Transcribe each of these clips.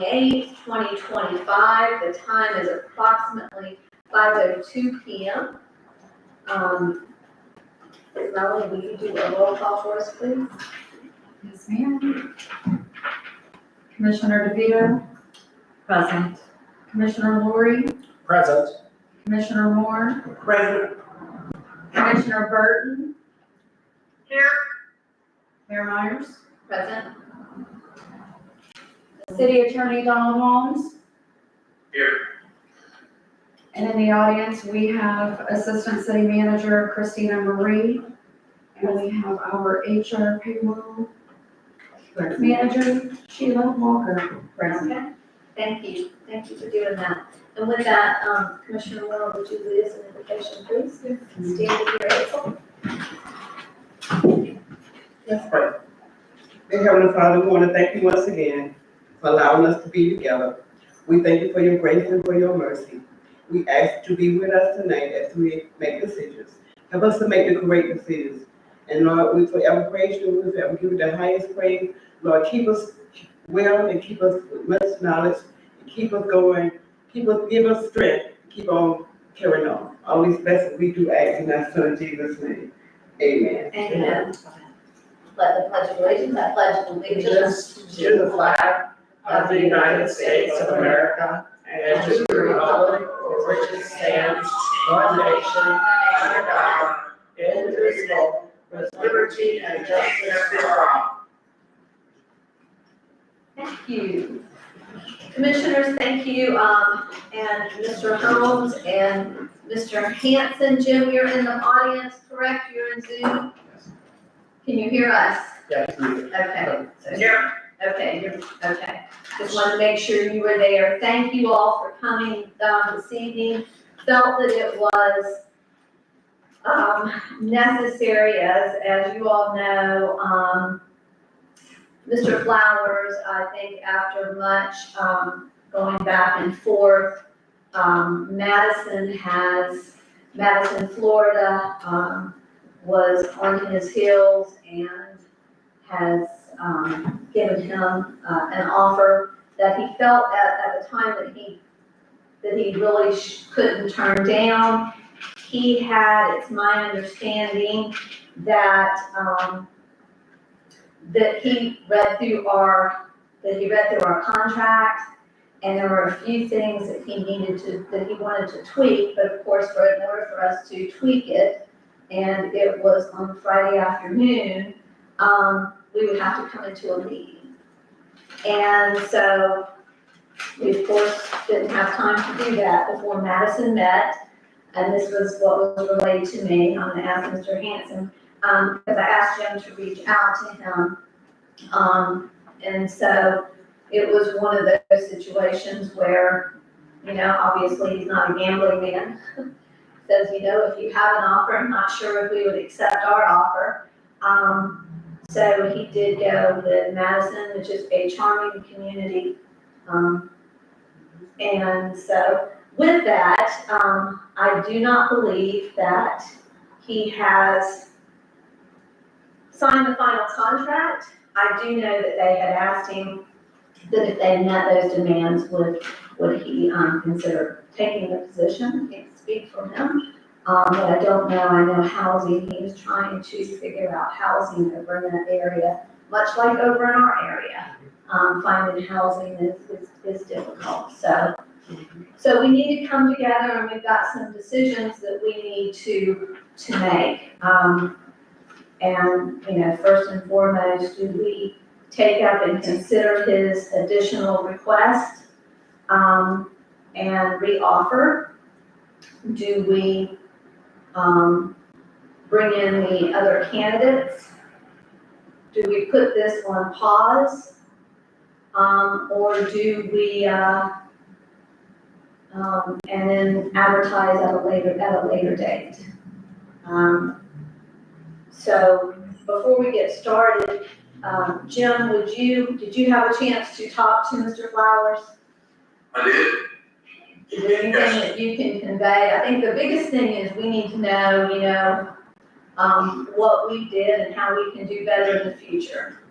8th, 2025. The time is approximately 5:02 p.m. Melanie, will you do a roll call for us, please? Yes, ma'am. Commissioner DeVito? Present. Commissioner Lori? Present. Commissioner Moore? Present. Commissioner Burton? Here. Mayor Myers? Present. City Attorney Donald Holmes? Here. And in the audience, we have Assistant City Manager Christina Marie. And we have our HR payroll manager, Sheila Walker, present. Okay, thank you. Thank you for doing that. And with that, Commissioner Moore, would you lead us in invocation, please? Stand if you're able. Let's pray. Dear Heavenly Father, we want to thank you once again for allowing us to be together. We thank you for your grace and for your mercy. We ask you to be with us tonight as we make decisions. Help us to make the correct decisions. And Lord, we forever praise you, we forever give you the highest praise. Lord, keep us well and keep us with much knowledge, and keep us going, give us strength, keep on carrying on. All these blessings we do ask in our Son Jesus' name. Amen. Amen. Let the pledge of allegiance, I pledge allegiance To the flag of the United States of America and to the republic for which it stands, one nation, under God, indivisible, with liberty and justice for all. Thank you. Commissioners, thank you, and Mr. Holmes and Mr. Hanson. Jim, you're in the audience, correct? You're in Zoom? Can you hear us? Yes. Okay. So Here. Okay, okay. Just wanted to make sure you were there. Thank you all for coming this evening. Felt that it was necessary, as you all know. Mr. Flowers, I think after much going back and forth, Madison, Florida, was on his heels and has given him an offer that he felt at the time that he really couldn't turn down. He had, it's my understanding, that he read through our contract, and there were a few things that he wanted to tweak, but of course, in order for us to tweak it, and it was on Friday afternoon, we would have to come into a meeting. And so we of course didn't have time to do that before Madison met, and this was what was relayed to me. I'm gonna ask Mr. Hanson, because I asked Jim to reach out to him. And so it was one of those situations where, obviously he's not a gambling man. Says, if you have an offer, I'm not sure if we would accept our offer. So he did go with Madison, which is a charming community. And so with that, I do not believe that he has signed the final contract. I do know that they had asked him that if they met those demands, would he consider taking the position. I can't speak for him, but I don't know. I know housing, he was trying to figure out housing over in that area, much like over in our area. Finding housing is difficult. So we need to come together, and we've got some decisions that we need to make. And, first and foremost, do we take up and consider his additional request, and reoffer? Do we, bring in the other candidates? Do we put this on pause? Or do we, and then advertise at a later date? So before we get started, Jim, did you have a chance to talk to Mr. Flowers? I did. Is there anything that you can convey? I think the biggest thing is we need to know, what we did and how we can do better in the future.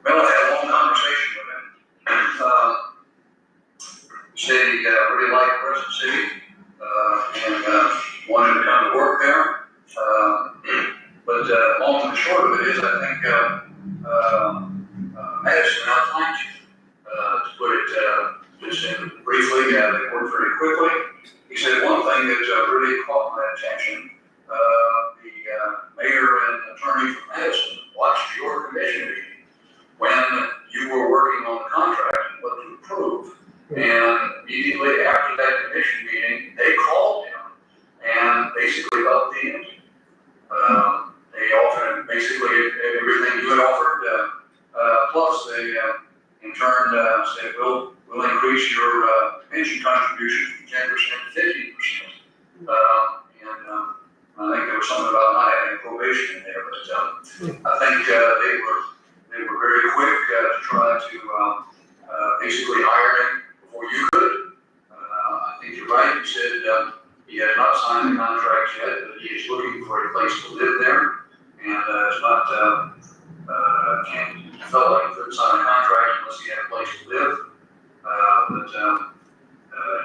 Well, I had a long conversation with him. Said he really liked Crescent City, and wanted to come to work there. But long and the short of it is, I think Madison outflanked you. To put it just briefly, they worked very quickly. He said one thing that really caught my attention. The mayor and attorney from Madison watched your commission meeting when you were working on the contract and what to approve. And immediately after that commission meeting, they called him and basically upped the ante. They offered basically everything you had offered, plus they in turn said, we'll increase your pension contribution from 10% to 15%. I think there was something about not having probation in there, but I think they were very quick to try to basically hire him before you could. I think you're right. You said he had not signed the contract yet, but he is looking for a place to live there, and it's not he felt like he couldn't sign a contract unless he had a place to live. But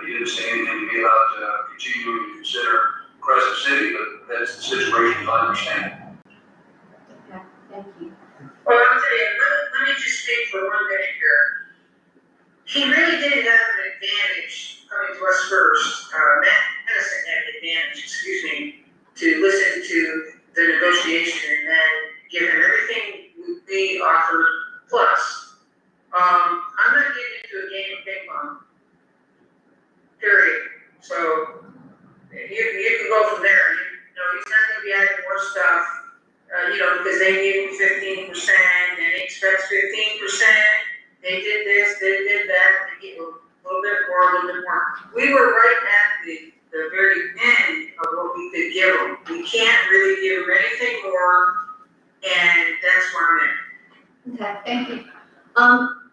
he didn't say anything to me about continuing to consider Crescent City, but that's the situation as I understand it. Okay, thank you. Well, I'll tell you, let me just speak for 1 minute here. He really didn't have an advantage coming to us first. Madison had an advantage, to listen to the negotiation and then give him everything we offered plus. I'm not getting into a game of ping pong. Period. So you can go from there. He's not going to be adding more stuff. Because they gave him 15%, and he expects 15%. They did this, they did that, they gave a little bit more. We were right at the very end of what we could give them. We can't really give them anything more, and that's where I'm at. Okay, thank you.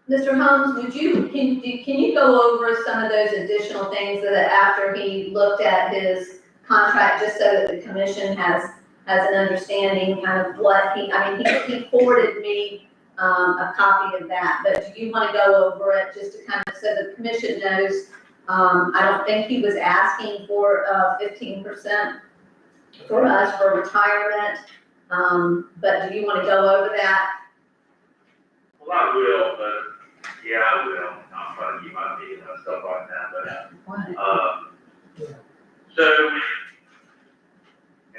Mr. Holmes, can you go over some of those additional things that after he looked at his contract, just so that the commission has an understanding kind of what he forwarded me a copy of that, but do you want to go over it just to kind of, so the commission knows? I don't think he was asking for 15% for us for retirement, but do you want to go over that? Well, I will, but yeah, I will. I'm trying to keep my meeting and stuff like that, so,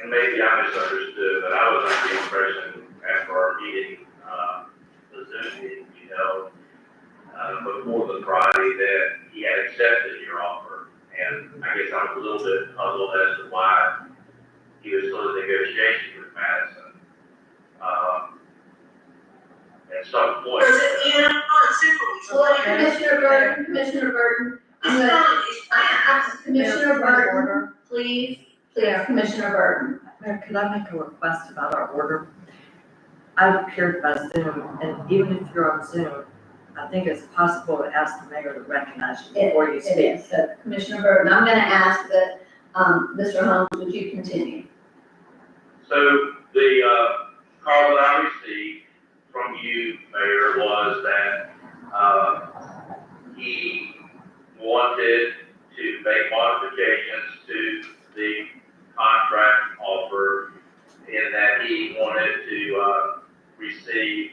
and maybe I misunderstood, but I was under the impression after our meeting, the Zoom meeting, before the Friday, that he had accepted your offer. And I guess I was a little bit puzzled as to why he was still in negotiation with Madison. At some point. It's simple. Well, Commissioner Burton, Commissioner Burton, please, Commissioner Burton. Mayor, could I make a request about our order? I've appeared by Zoom, and even if you're on Zoom, I think it's possible to ask the mayor to recognize you before you speak. It is. So Commissioner Burton, I'm going to ask that, Mr. Holmes, would you continue? So the call that I received from you, Mayor, was that he wanted to make modifications to the contract offer, in that he wanted to receive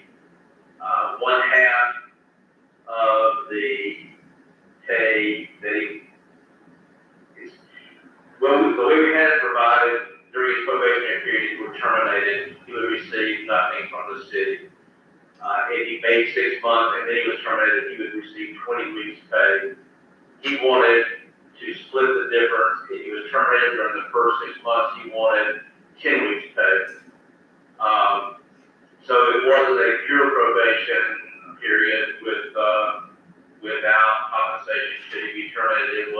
1/2 of the pay that the way we had it provided during his probationary period, he was terminated, he would receive nothing from the city. If he paid 6 months and then he was terminated, he would receive 20 weeks pay. He wanted to split the difference. If he was terminated during the first 6 months, he wanted 10 weeks pay. So it wasn't a pure probation period without compensation. Should he be terminated, it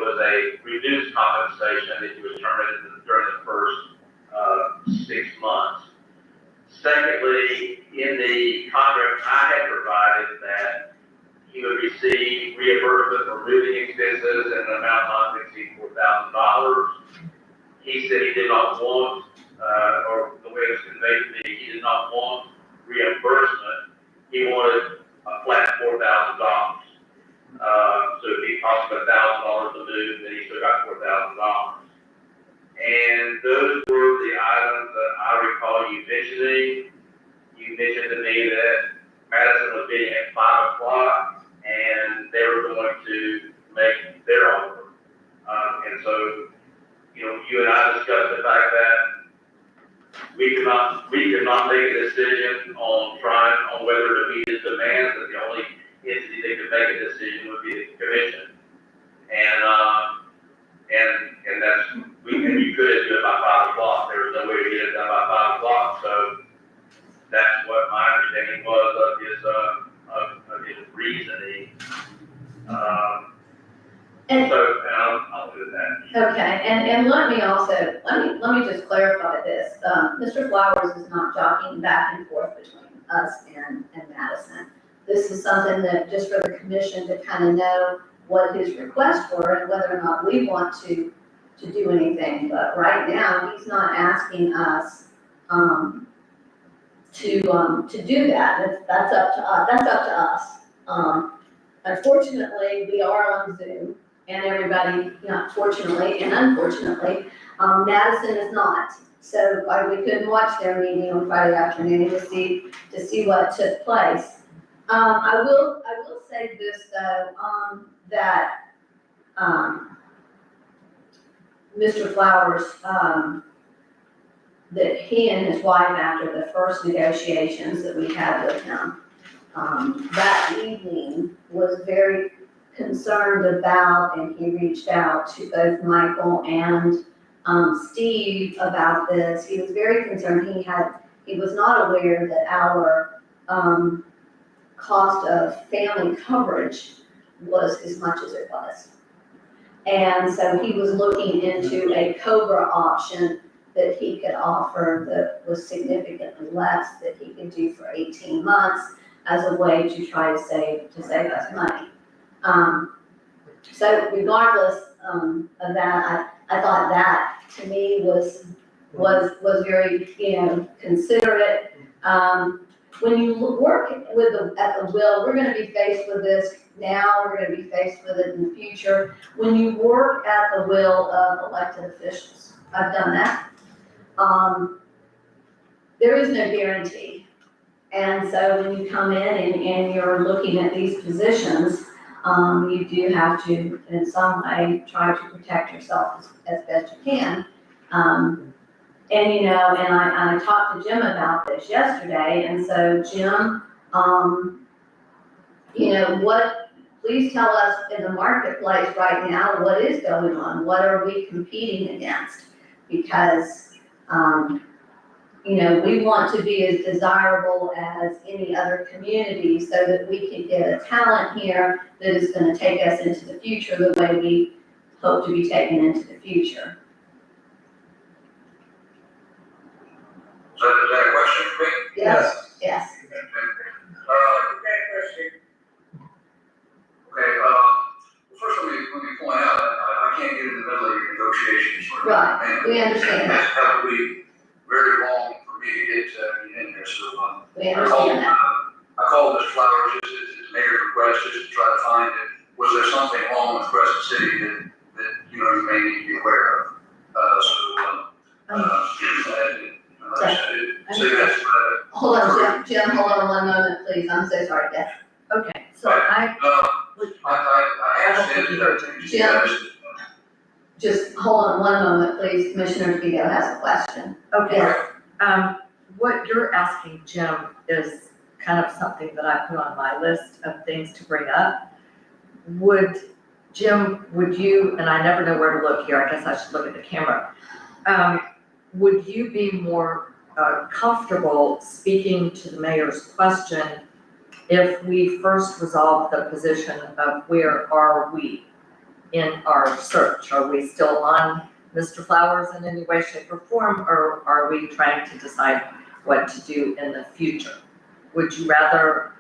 was a reduced compensation if he was terminated during the first 6 months. Secondly, in the contract I had provided that he would receive reimbursement for moving expenses in an amount not to exceed $4,000. He said he did not want, or the way it was conveyed to me, he did not want reimbursement, he wanted a flat $4,000. So if he cost him $1,000 to move, then he still got $4,000. And those were the items that I recall you mentioning. You mentioned to me that Madison was meeting at 5 o'clock and they were going to make their offer. And so, you and I discussed the fact that we could not make a decision on whether to meet his demands, that the only entity that could make a decision would be the commission. And that's, you couldn't do it by 5 o'clock. There was no way to get it done by 5 o'clock. So that's what my understanding was of his reasoning. And, I'll do that. okay, and let me just clarify this. Mr. Flowers is not jockeying back and forth between us and Madison. This is something that, just for the commission to kind of know what his requests were and whether or not we want to do anything. But right now, he's not asking us, to do that. That's up to us. Unfortunately, we are on Zoom, and everybody, not fortunately and unfortunately, Madison is not. So we couldn't watch their meeting on Friday afternoon to see what took place. I will say this though, that Mr. Flowers, that he and his wife, after the first negotiations that we had with him, that evening was very concerned about, and he reached out to both Michael and Steve about this. He was very concerned. He was not aware that our cost of family coverage was as much as it was. And so he was looking into a COBRA option that he could offer that was significantly less, that he could do for 18 months as a way to try to save us money. So regardless of that, I thought that to me was very, considerate. When you work at the will, we're gonna be faced with this now, we're gonna be faced with it in the future. When you work at the will of elected officials, I've done that. There is no guarantee. And so when you come in and you're looking at these positions, you do have to, in some way, try to protect yourself as best you can. And I talked to Jim about this yesterday, and so Jim, please tell us in the marketplace right now, what is going on? What are we competing against? Because, we want to be as desirable as any other community so that we can get a talent here that is going to take us into the future the way we hope to be taken into the future. So is that a question for me? Yes. Yes. Okay, first let me point out, I can't get in the middle of your negotiations. Right, we understand that. That would be very long for me to get in there, so, We understand that. I called Mr. Flowers, just as mayor's request, just to try to find it. Was there something wrong with Crescent City that you may need to be aware of? Hold on, Jim, hold on one moment, please. I'm so sorry, yes. Okay, so I asked him. Just hold on one moment, please. Commissioner Vigo has a question. Okay, what you're asking, Jim, is kind of something that I put on my list of things to bring up. Jim, would you, and I never know where to look here, I guess I should look at the camera. Would you be more comfortable speaking to the mayor's question if we first resolve the position of where are we in our search? Are we still on Mr. Flowers in any way, shape, or form, or are we trying to decide what to do in the future? Would you rather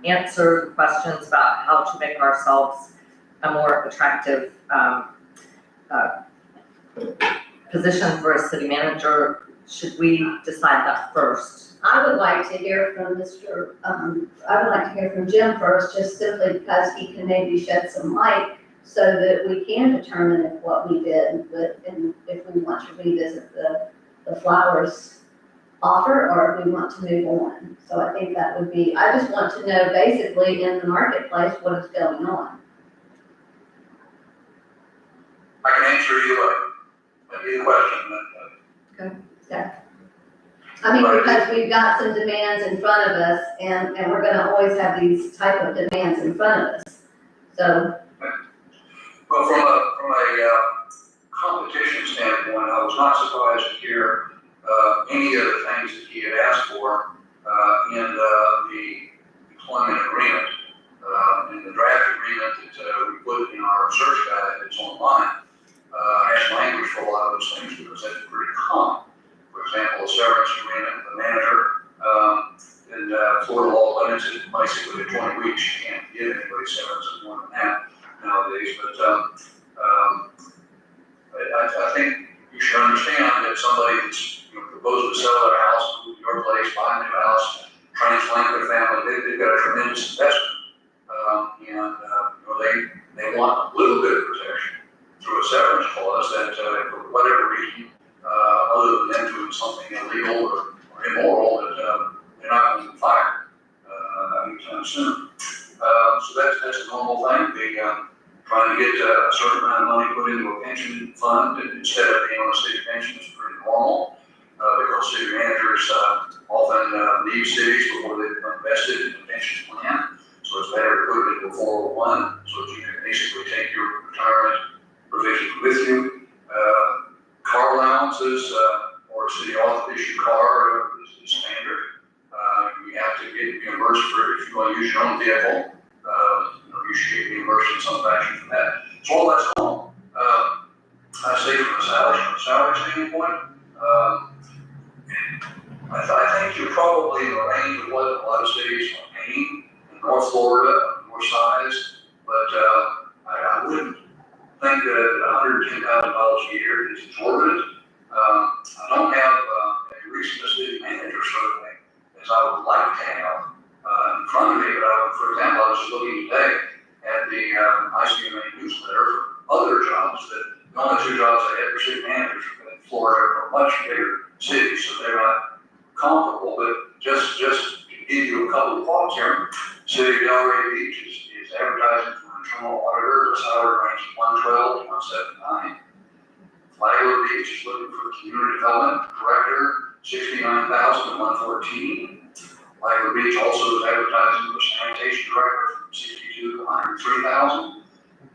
answer questions about how to make ourselves a more attractive position for a city manager should we decide that first? I would like to hear from I would like to hear from Jim first, just simply because he can maybe shed some light so that we can determine if what we did with, and if we want to revisit the flowers offer or if we want to move on. So I think that would be, I just want to know basically in the marketplace what is going on. I can answer either way, either question. I mean, because we've got some demands in front of us and we're gonna always have these type of demands in front of us. So, Well, from a competition standpoint, I was not surprised to hear any of the things that he had asked for in the employment agreement. In the draft agreement that we put in our search guide that's online, has language for a lot of those things because that's pretty common. For example, a severance agreement, the manager, in Florida law limits it basically to 20 weeks. You can't give anybody severance of more than that nowadays. But I think you should understand that somebody that's proposed to sell their house, move to your place, buy a new house, transplant their family, they've got a tremendous investment. They want a little bit of protection through a severance clause that for whatever reason, other than them doing something illegal or immoral, that they're not going to be fired anytime soon. So that's a normal thing. They trying to get a certain amount of money put into a pension fund instead of being on a city pension is pretty normal. Because city managers often leave cities before they've invested in a pension plan. So it's better to put it into a 401 so that you can basically take your retirement provision with you. Car allowances or a city issued car is standard. You have to get reimbursed for it if you want to use your own vehicle. You should get reimbursed in some fashion for that. So all that's normal. I say from a salary standpoint, I think you're probably in the range of what a lot of cities are paying in North Florida, north sides, but I wouldn't think that $110,000 a year is exorbitant. I don't have a recent city manager survey as I would like to have in front of me, but for example, I was just looking today at the ICMA newsletter for other jobs that the only two jobs I had for city managers in Florida are much bigger cities, so they're not comparable, but just to give you a couple of thoughts here, City of Delray Beach is advertising for internal auditor, the salary range of 112 to 179. Flagler Beach is looking for community development director, 69,000 to 114. Flagler Beach also is advertising for sanitation director from 62 to 103,000.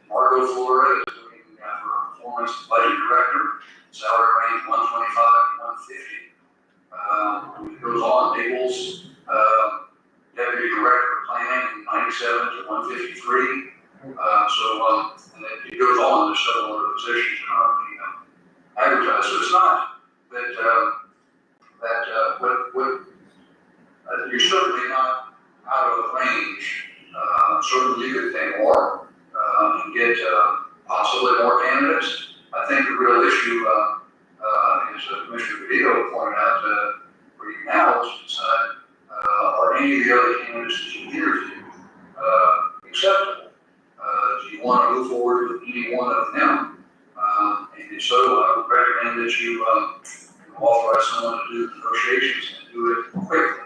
Margot, Florida is looking for a performance budget director, salary range 125 to 150. It goes on, Naples, deputy director of planning, 97 to 153. And it goes on, there's several other positions currently advertised. So it's not that you're certainly not out of range. Certainly you could pay more and get possibly more candidates. I think the real issue, as Commissioner Vito pointed out, for you now is to decide, are any of the other candidates that you interviewed acceptable? Do you want to move forward with any one of them? And if so, I would recommend that you authorize someone to do negotiations and do it quickly.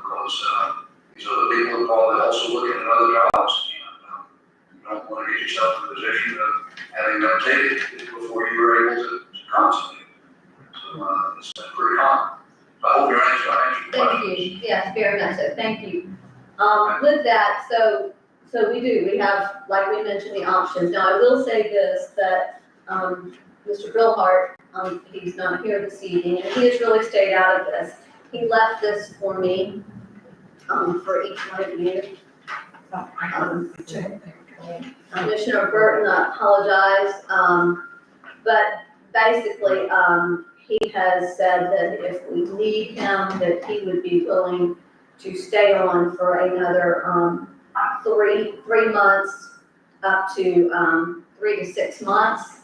Because these other people are probably also looking at other jobs, and you don't want to get yourself in a position of having them take it before you were able to consummate it. So it's pretty common. So I hope your answer. thank you. Yes, very much so. Thank you. With that, so we have, like we mentioned, the options. Now, I will say this, that Mr. Brillhart, he's not here this evening, and he has really stayed out of this. He left this for me, for each one of you. Commissioner Burton, I apologize, but basically, he has said that if we need him, that he would be willing to stay on for another 3 months, up to 3 to 6 months.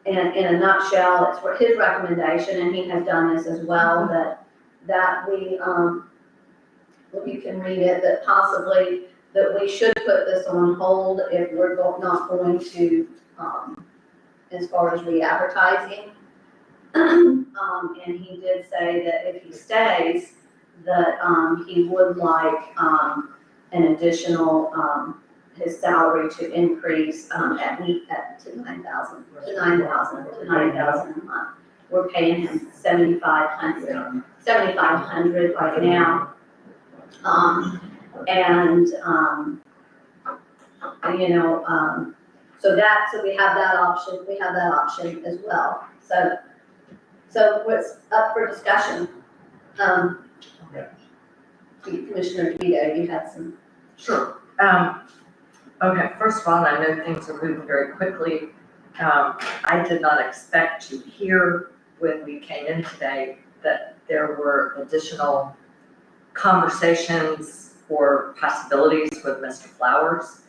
in a nutshell, it's for his recommendation, and he has done this as well, that we, well, you can read it, that possibly, that we should put this on hold if we're not going to, as far as re-advertising. And he did say that if he stays, that, he would like, an additional, his salary to increase, to $9,000 a month. We're paying him $7,500 right now. So we have that option as well. So what's up for discussion? Commissioner DeVito, you had some. Sure. Okay, first of all, I know things are moving very quickly. I did not expect to hear when we came in today that there were additional conversations or possibilities with Mr. Flowers.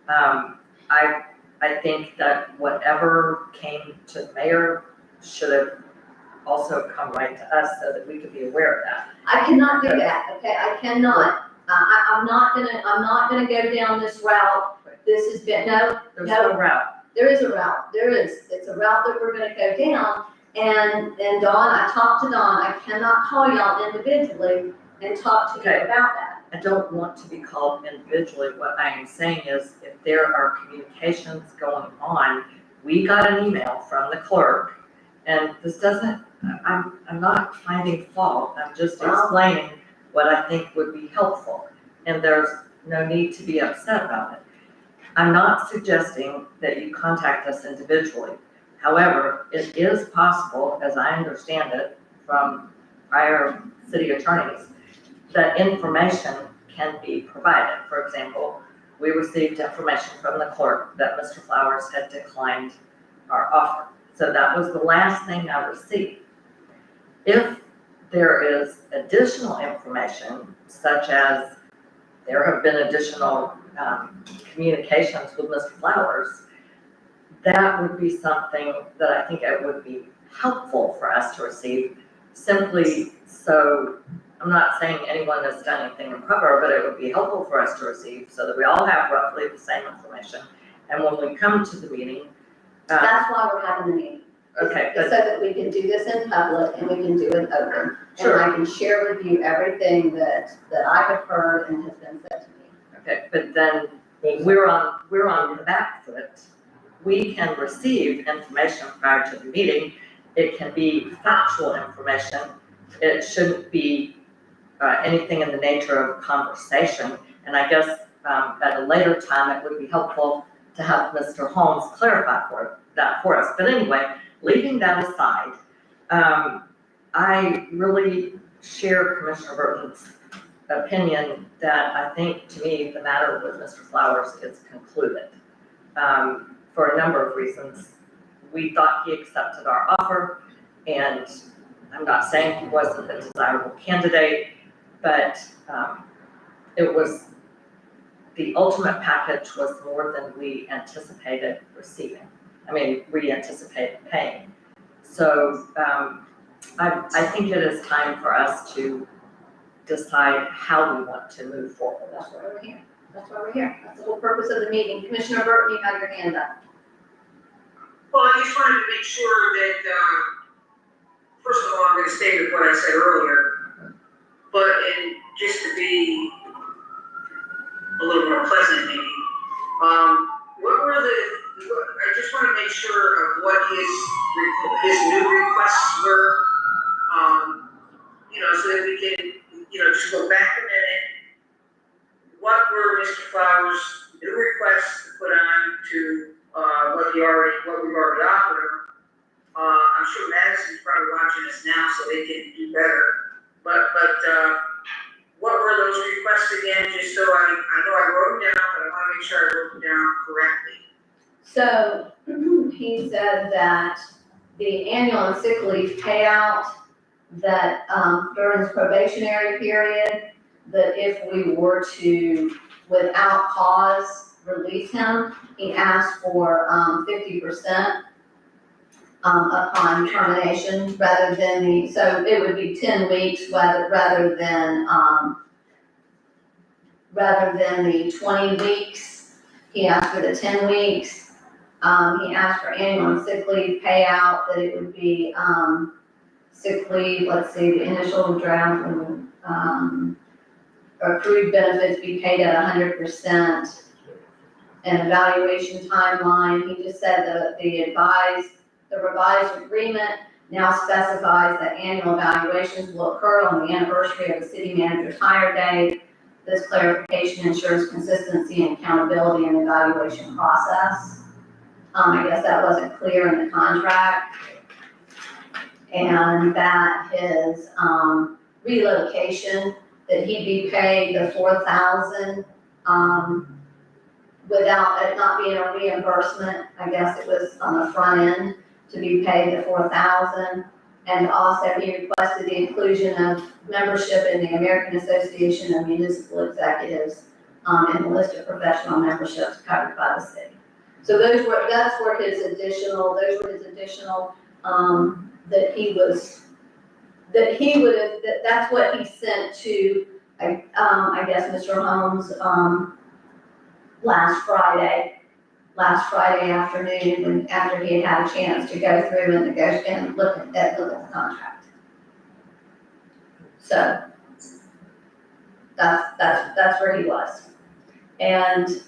I think that whatever came to the mayor should have also come right to us so that we could be aware of that. I cannot do that, okay, I cannot. I'm not gonna go down this route. This has been, There's no route. there is a route, it's a route that we're gonna go down. And Dawn, I talked to Dawn, I cannot call y'all individually and talk to you Okay. about that. I don't want to be called individually. What I am saying is if there are communications going on, we got an email from the clerk, and this doesn't, I'm not finding fault, I'm just explaining what I think would be helpful, and there's no need to be upset about it. I'm not suggesting that you contact us individually. However, it is possible, as I understand it from prior city attorneys, that information can be provided. For example, we received information from the clerk that Mr. Flowers had declined our offer. So that was the last thing I received. If there is additional information, such as there have been additional communications with Mr. Flowers, that would be something that I think it would be helpful for us to receive, simply so, I'm not saying anyone has done anything improper, but it would be helpful for us to receive so that we all have roughly the same information. And when we come to the meeting. That's why we're having the meeting. Okay, So that we can do this in public and we can do it open. Sure. And I can share with you everything that I have heard and has been said to me. okay, but then we're on the back foot. We can receive information prior to the meeting. It can be factual information. It shouldn't be anything in the nature of conversation. And I guess at a later time, it would be helpful to have Mr. Holmes clarify that for us. But anyway, leaving that aside, I really share Commissioner Burton's opinion that I think, to me, the matter with Mr. Flowers is concluded for a number of reasons. We thought he accepted our offer, and I'm not saying he wasn't a desirable candidate, but it was, the ultimate package was more than we anticipated receiving. We anticipated paying. So I think it is time for us to decide how we want to move forward. That's why we're here. That's the whole purpose of the meeting. Commissioner Burton, you have your hand up. Well, I just wanted to make sure that, first of all, I'm gonna stay with what I said earlier, but just to be a little more pleasant maybe, I just wanna make sure of what his new requests were, so that we can, just go back a minute. What were Mr. Flowers' new requests to put on to, what we've already offered him? I'm sure Madison's probably watching us now, so they can do better. But what were those requests again, just so I know I wrote them down, but I wanna make sure I wrote them down correctly. So he said that the annual and sick leave payout, that during his probationary period, that if we were to, without cause, release him, he asked for 50%. upon termination rather than so it would be 10 weeks rather than the 20 weeks. He asked for the 10 weeks. He asked for annual sick leave payout, that it would be, sick leave, let's see, the initial draft, accrued benefits be paid at 100%. An evaluation timeline, he just said the revised agreement now specifies that annual evaluations will occur on the anniversary of the city manager's hire date. This clarification ensures consistency and accountability in the evaluation process. I guess that wasn't clear in the contract. And that his, relocation, that he'd be paid the $4,000, without it not being a reimbursement. I guess it was on the front end to be paid the $4,000. And also he requested the inclusion of membership in the American Association of Municipal Executives, in the list of professional memberships covered by the city. So those were his additional, that's what he sent to, I guess, Mr. Holmes, last Friday afternoon, after he had a chance to go through and look at the contract. So, that's where he was. And,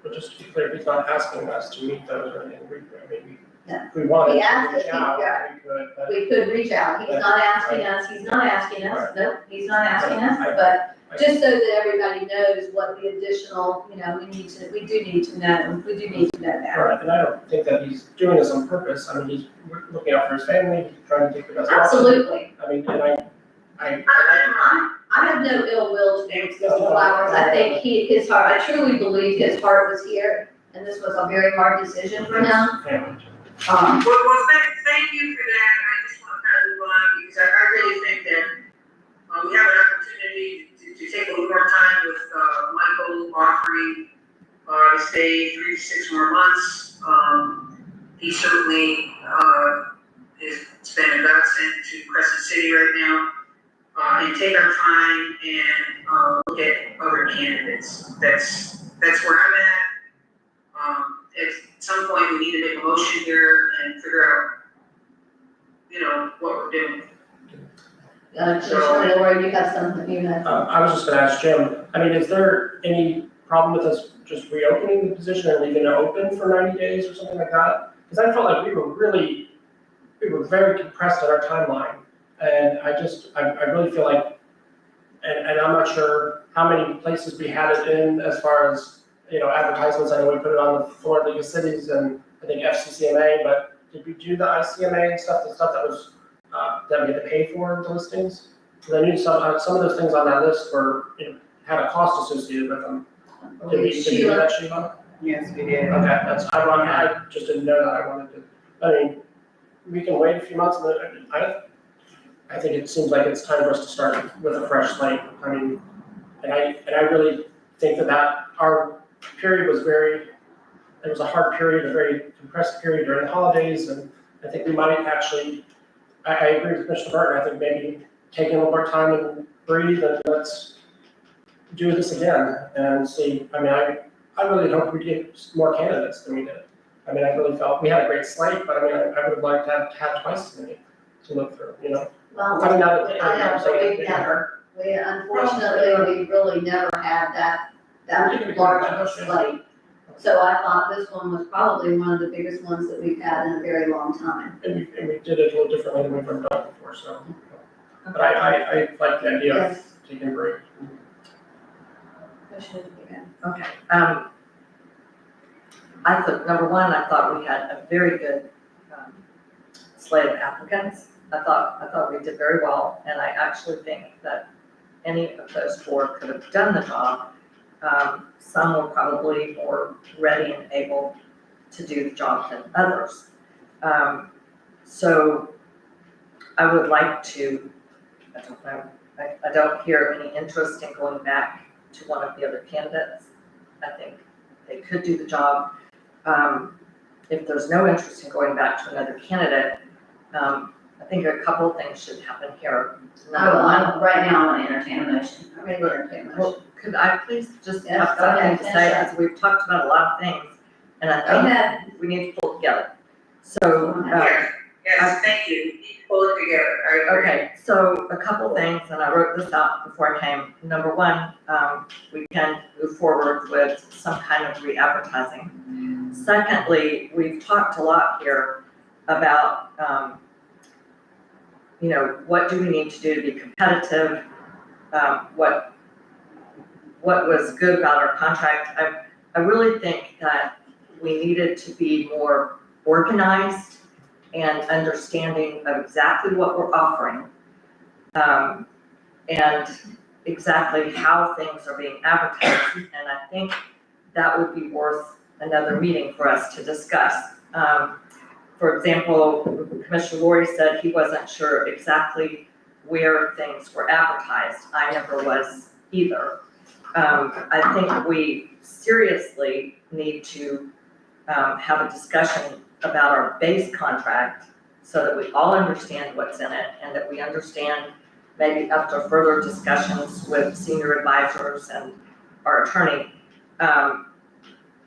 But just to be clear, he's not asking us to meet those or anything. No. If we wanted He to asked reach us, out, yeah. we could, but we could reach out, he's not asking us, nope, he's not asking us, but just so that everybody knows what the additional, we do need to know that. Right, and I don't think that he's doing this on purpose. I mean, he's looking out for his family, he's trying to take the best. Absolutely. I mean, and I I have no ill will towards Mr. Flowers. I think his heart, I truly believe his heart was here, and this was a very hard decision for him. family. Well, thank you for that, and I just want to kind of move on, because I really think that, we have an opportunity to take a little more time with, Michael offering, to stay 3 to 6 more months. He certainly, has been a godsend to Crescent City right now. And take our time and, look at other candidates. That's where I'm at. At some point, we need to make a motion here and figure out, what we're doing. Commissioner Lord, you have something you know. I was just gonna ask Jim, I mean, is there any problem with us just reopening the position and leaving it open for 90 days or something like that? Because I felt like we were very compressed in our timeline. And I really feel like, and I'm not sure how many places we had it in as far as, advertisements. I know we put it on the Florida League of Cities and I think FCCMA, but did we do the ICMA and stuff, the stuff that was, that we had to pay for the listings? Because I knew some of those things on that list were, had a cost associated with them. Did we do that, Sheila? Yes, we did. Okay, I just didn't know that. I wanted to, I mean, we can wait a few months and then, I think it seems like it's time for us to start with a fresh slate. I mean, and I really think that our period was it was a hard period, a very compressed period during the holidays, and I think we might actually, I agree with Commissioner Burton, I think maybe taking a little more time and breathe and let's do this again and see. I mean, I really hope we get more candidates than we did. I mean, I really felt we had a great slate, but I mean, I would have liked to have twice as many to look through, Well, I mean, now that- I know, but unfortunately, we really never had that large of a slate. So I thought this one was probably one of the biggest ones that we've had in a very long time. And we did it a little differently than we've ever done before, so. But I like the idea of Yes. taking a break. Okay, I thought, number one, I thought we had a very good, slate of applicants. I thought we did very well, and I actually think that any of those 4 could have done the job. Some were probably more ready and able to do the job than others. So I would like to, I don't know, I don't hear any interest in going back to one of the other candidates. I think they could do the job. if there's no interest in going back to another candidate, I think a couple of things should happen here. Number one, Right now, I want to entertain a motion. I'm ready to entertain a motion. well, could I please just Yes, have go ahead, something to say, finish because we've talked about a lot of things, and I Go think ahead. we need to pull together. So, Yes, thank you. Pull it together. I agree. okay, so a couple things, and I wrote this out before I came. Number one, we can move forward with some kind of re-advertising. Secondly, we've talked a lot here about, what do we need to do to be competitive? What was good about our contract? I really think that we needed to be more organized and understanding of exactly what we're offering, and exactly how things are being advertised. And I think that would be worth another meeting for us to discuss. For example, Commissioner Lori said he wasn't sure exactly where things were advertised. I never was either. I think we seriously need to have a discussion about our base contract so that we all understand what's in it, and that we understand, maybe after further discussions with senior advisors and our attorney,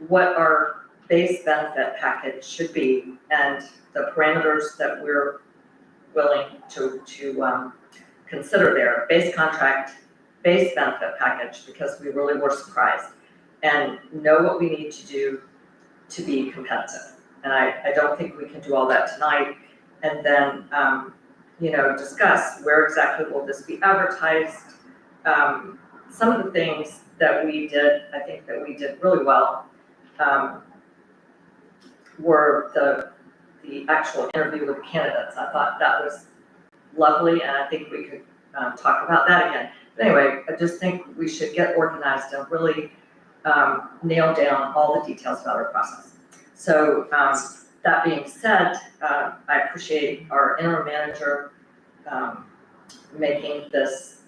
what our base benefit package should be and the parameters that we're willing to consider there. Base contract, base benefit package, because we really were surprised, and know what we need to do to be competitive. And I don't think we can do all that tonight. And then, discuss where exactly will this be advertised. Some of the things that we did, I think that we did really well, were the actual interview with the candidates. I thought that was lovely, and I think we could talk about that again. But anyway, I just think we should get organized and really nail down all the details about our process. So, that being said, I appreciate our interim manager making this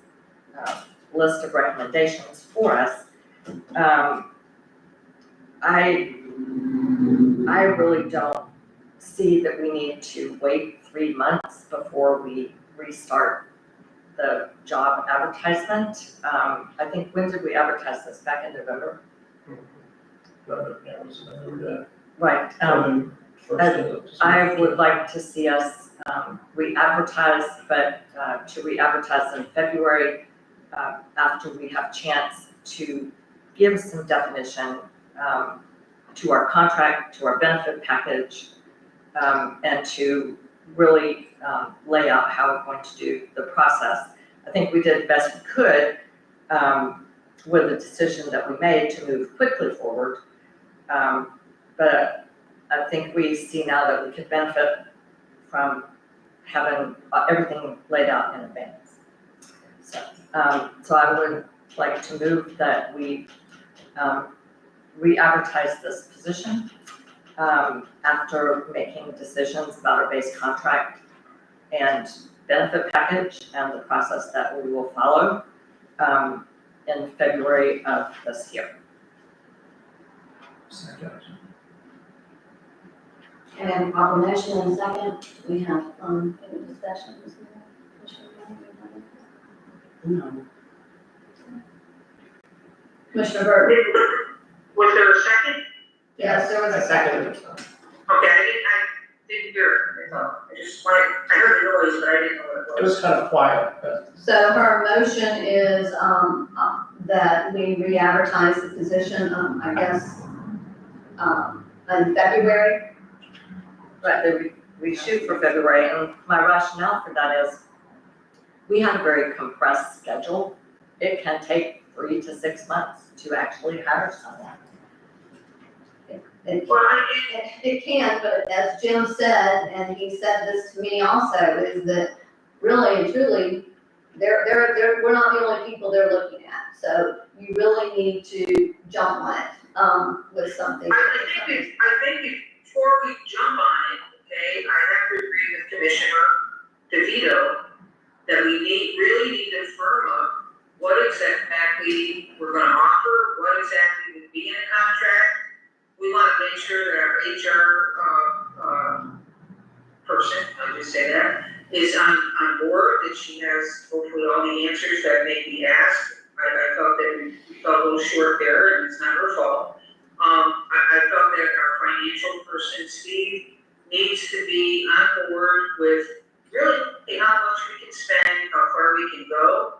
list of recommendations for us. I really don't see that we need to wait 3 months before we restart the job advertisement. I think, when did we advertise this? Back in November? Right. I would like to see us re-advertise, but to re-advertise in February, after we have chance to give some definition to our contract, to our benefit package, and to really lay out how we're going to do the process. I think we did the best we could with the decision that we made to move quickly forward. But I think we see now that we could benefit from having everything laid out in advance. So I would like to move that we re-advertise this position after making decisions about our base contract and benefit package and the process that we will follow in February of this year. And our motion and second, we have, any discussions? No. Commissioner Burton? Was there a second? Yes, there was a second. Okay, I didn't hear it. I heard the noise, but I didn't know what it was. It was kind of quiet, but So her motion is, that we re-advertise the position, I guess, in February. Right, that we shoot for February, and my rationale for that is, we have a very compressed schedule. It can take 3 to 6 months to actually hire someone. It can, but as Jim said, and he said this to me also, is that really and truly, we're not the only people they're looking at. So you really need to jump on it, with something. I think before we jump on it, okay, I have to agree with Commissioner DeVito that we really need to firm up what exactly we're gonna offer, what exactly would be in a contract. We wanna make make sure that our HR, person, I'll just say that, is on board, that she has hopefully all the answers that may be asked. I felt that we fell a little short there, and it's not her fault. I felt that our financial person, Steve, needs to be on board with really how much we can spend, how far we can go.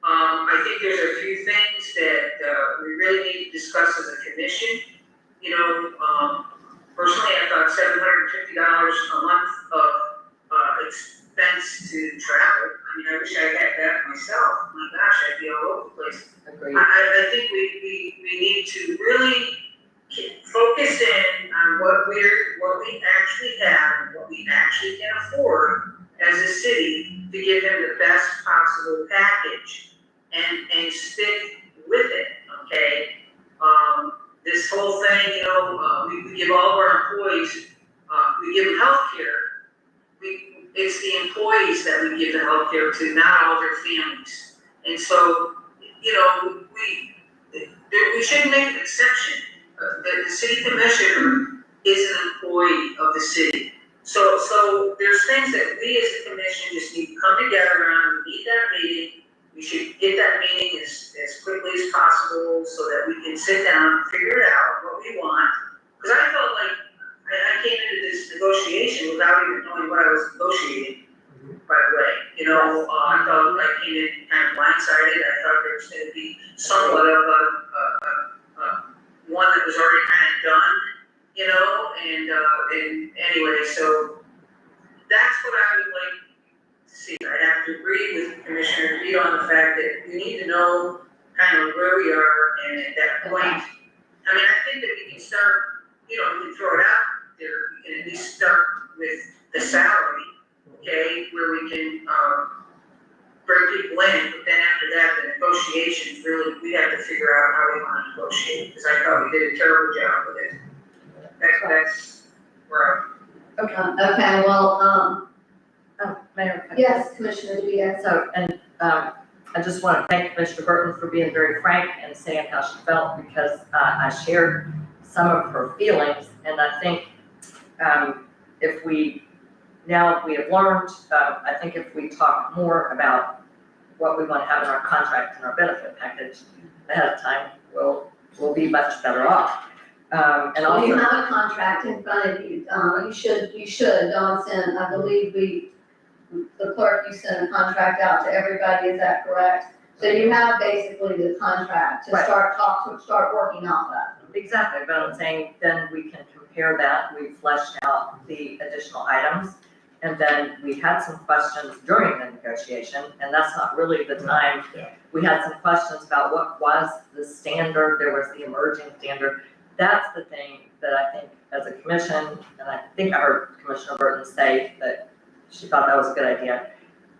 I think there's a few things that we really need to discuss as a commission. You know, personally, I thought $750 a month of expense to travel. I mean, I wish I had that myself. My gosh, I'd be all over the place. Agreed. I think we need to really focus in on what we actually have and what we actually can afford as a city to give them the best possible package and stick with it, okay? This whole thing, you know, we give all of our employees, we give them healthcare. It's the employees that we give the healthcare to, not all their families. And so, you know, we shouldn't make an exception. The city commissioner is an employee of the city. So there's things that we as a commission just need to come together on. We need that meeting. We should get that meeting as quickly as possible so that we can sit down, figure it out, what we want. Because I felt like I came into this negotiation without even knowing what I was negotiating, by the way. You know, I felt I came in kind of blindsided. I thought there was going to be somewhat of a one that was already kind of done, you know, and anyway, so that's what I would like to see. I have to agree with Commissioner Reed on the fact that we need to know kind of where we are, and at that point, I mean, I think that we can start, you know, we can throw it out there, we can at least start with the salary, okay, where we can, bring people in, but then after that, the negotiations, really, we have to figure out how we want to negotiate, because I thought we did a terrible job with it. That's where Okay, well, Oh, Mayor. yes, Commissioner Diaz. So, and I just want to thank Commissioner Burton for being very frank and saying how she felt, because I shared some of her feelings, and I think if we have learned, I think if we talk more about what we want to have in our contract and our benefit package ahead of time, we'll be much better off. And Well, you also, have a contract in front of you, you should, Dawn sent, I believe the clerk, you sent a contract out to everybody, is that correct? So you have basically the contract to Right. start working off of. exactly, but I'm saying then we can compare that, we fleshed out the additional items. And then we had some questions during the negotiation, and that's not really the time. Yeah. We had some questions about what was the standard, there was the emerging standard. That's the thing that I think as a commission, and I think I heard Commissioner Burton say that she thought that was a good idea,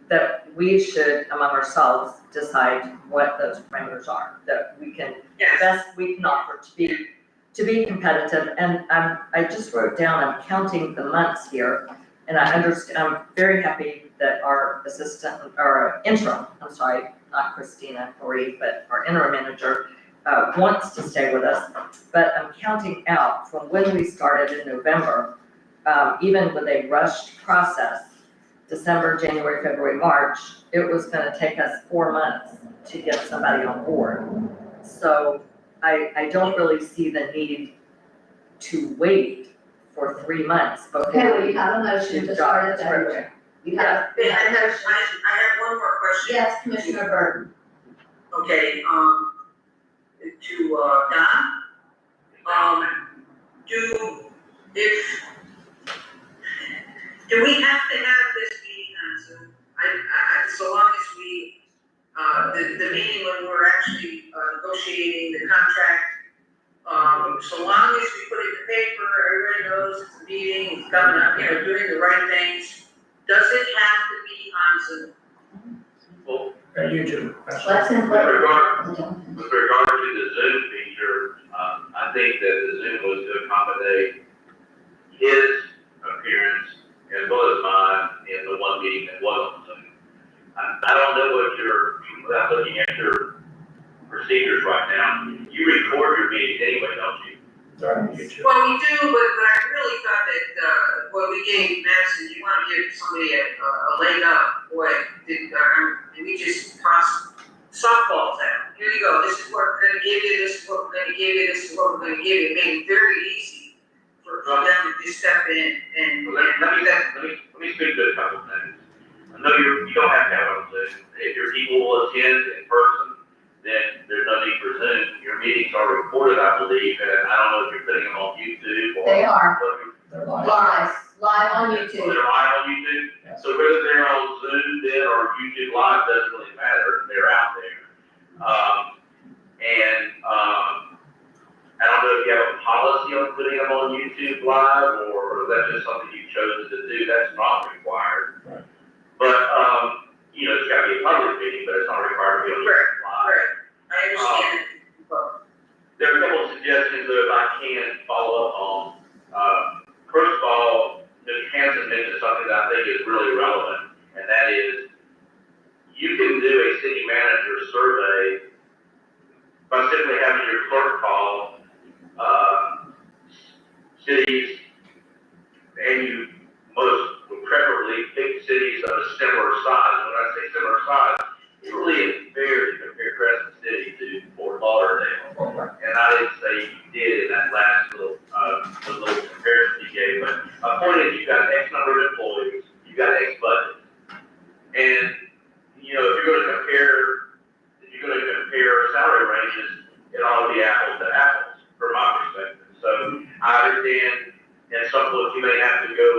that we should, among ourselves, decide what those parameters are, that we can, Yes. best we can offer to be competitive. And I just wrote down, I'm counting the months here, and I understand, I'm very happy that our interim, not Christina Marie, but our interim manager, wants to stay with us. But I'm counting out from when we started in November, even with a rushed process, December, January, February, March, it was gonna take us 4 months to get somebody on board. So I don't really see the need to wait for 3 months before. Okay, well, you have a motion to start it Job over. You have, I have one more question. yes, Commissioner Burton. Okay, to, Don, do we have to have this meeting on Zoom? So long as we, the meeting when we're actually negotiating the contract, so long as we put it in the paper, everybody knows it's a meeting, it's coming up, you know, doing the right things, does it have to be on Zoom? Well, You do. Let's with input. regard to the Zoom feature, I think that the Zoom was to accommodate his appearance as well as mine in the one meeting that was on Zoom. I don't know without looking at your procedures right now, you record your meetings anyway, don't you? They're on YouTube. Well, we do, but I really thought that, what we gave Madison, you wanna give somebody a leg up, boy, did we just toss softballs at them. Here you go, this is what we're gonna give you, this is what we're gonna give you, this is what we're gonna give you. It made it very easy for them to just step in and. Well, let me speak to a couple of things. I know you don't have to have on Zoom. If your people will attend in person, then there's no need for Zoom. Your meetings are recorded, I believe, and I don't know if you're putting them on YouTube or. They are They're live. live on So YouTube. they're live on YouTube? Yes. So whether they're on Zoom then or YouTube Live doesn't really matter, they're out there. I don't know if you have a policy on putting them on YouTube Live, or that's just something you've chosen to do, that's not required. Right. But, it's gotta be a public meeting, but it's not required to be on YouTube Live. Right, I understand, but There are a couple of suggestions that if I can follow up on. First of all, Mr. Hanson mentioned something that I think is really relevant, and that is, you can do a city manager survey by simply having your clerk call, cities, and you most would preferably pick cities of a similar size. When I say similar size, it really is very compared Crescent City to Fort Lauderdale. And I didn't say you did in that last little comparison you gave, but my point is you've got X number of employees, you've got X budget. And, if you're gonna compare salary ranges, it ought to be apples to apples, from my perspective. So I understand at some point you may have to go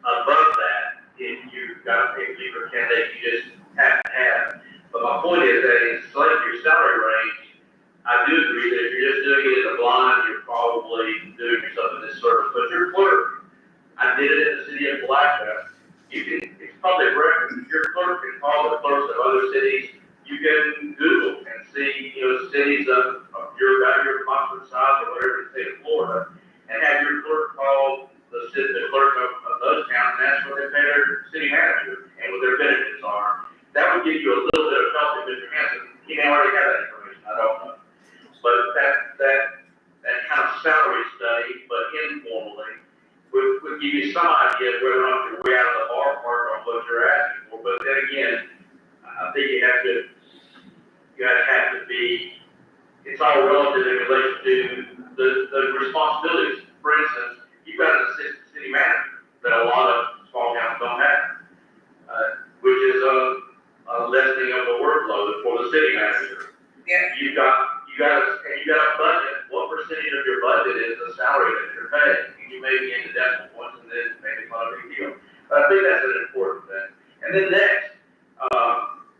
above that if you've got a particular candidate you just have to have. But my point is that in selecting your salary range, I do agree that if you're just doing it in the blind, you're probably doing yourself a disservice. But your clerk, I did it in the city of Palatka. It's public record. Your clerk can call the clerks of other cities. You can Google and see, cities of your conference size or whatever in the state of Florida, and have your clerk call the clerk of those towns and ask what they pay their city manager and what their benefits are. That would give you a little bit of help if Mr. Hanson, he may already have that information, I don't know. But that kind of salary study, but informally, would give you some idea of whether or not you're way out of the ballpark on what you're asking for. But then again, I think you guys have to be, it's all relative in relation to the responsibilities. For instance, you've got an assistant city manager that a lot of small towns don't have, which is a lessening of the workload for the city manager. Yeah. You got a budget. What percentage of your budget is the salary that you're paying? And you may be into decimal points, and then maybe it's not a big deal. But I think that's an important thing. And then next,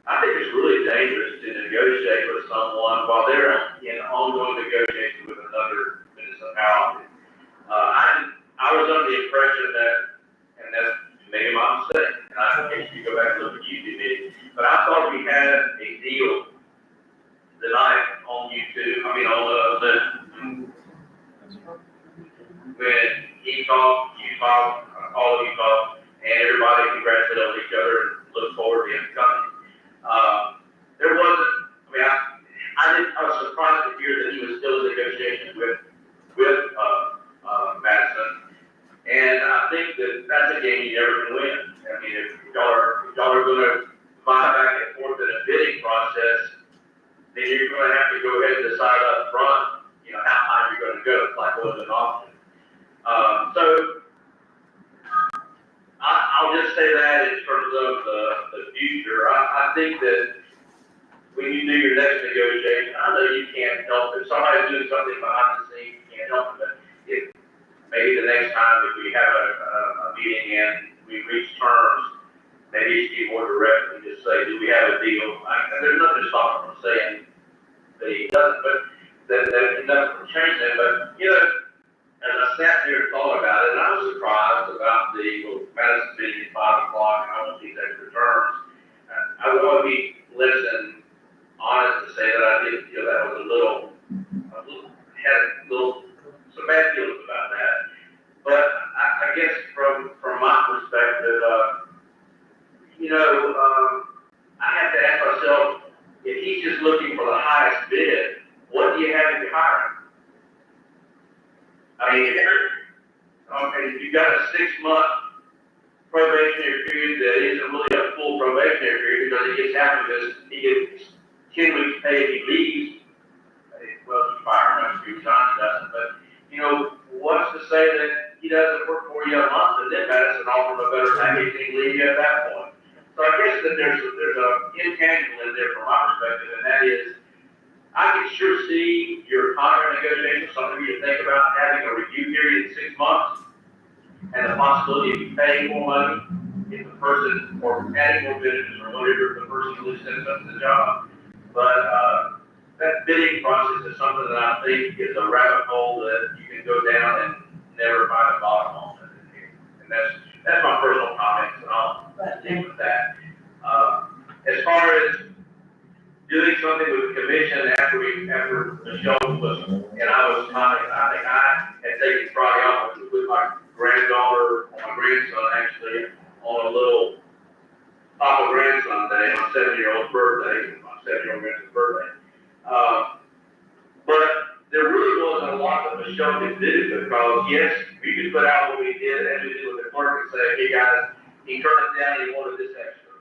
I think it's really dangerous to negotiate with someone while they're in ongoing negotiation with another municipality. I was under the impression that, and that's maybe my mistake, and I guess you go back and look at YouTube meeting, but I thought we had a deal tonight on YouTube, on Zoom. When he talked, you talked, all of you talked, and everybody congratulated on each other and looked forward to him coming. There wasn't, I was surprised to hear that he was still in negotiations with Madison. And I think that's a game you never can win. If y'all are gonna vie back and forth in a bidding process, then you're gonna have to go ahead and decide up front, how high you're gonna go, like it was an auction. So I'll just say that in terms of the future. I think that when you do your next negotiation, I know you can't help it. Somebody's doing something behind the scenes, you can't help it. But if maybe the next time if we have a meeting and we reach terms, maybe you should be more direct and just say, do we have a deal? There's nothing to stop him from saying that he doesn't, but that nothing from changing it. But, as I sat there and thought about it, and I was surprised about Madison meeting at 5 o'clock, and I want these extra terms. I would want to be less than honest to say that I did feel that was some bad feelings about that. But I guess from my perspective, I have to ask myself, if he's just looking for the highest bid, what do you have if you're hiring? I mean, if you've got a 6-month probationary period that isn't really a full probationary period, because he gets half of this, he gets 10 weeks pay if he leaves. Well, he's fired, I'm sure John doesn't, but, you know, what's to say that he doesn't work for you a month and then Madison offer him a better package and leave you at that point? So I guess that there's a intangible in there from my perspective, and that is, I can sure see your contract negotiations, something you think about having a review period in 6 months, and the possibility of you paying more money if the person, or adding more benefits, or whatever, if the person really steps up to the job. But, that bidding process is something that I think is a rabbit hole that you can go down and never find a bottom on it. And that's my personal comments, and I'll stick with that. As far as doing something with the commission after Michelle was, and I was commenting, I think I had taken Friday off with my granddaughter, or my grandson actually, on a little Papa grandson day, my 7-year-old's birthday, my 7-year-old grandson's birthday. But there really wasn't a lot that Michelle could do, because yes, we could put out what we did, as we did with the clerk, and say, hey guys, he turned it down, he wanted this extra.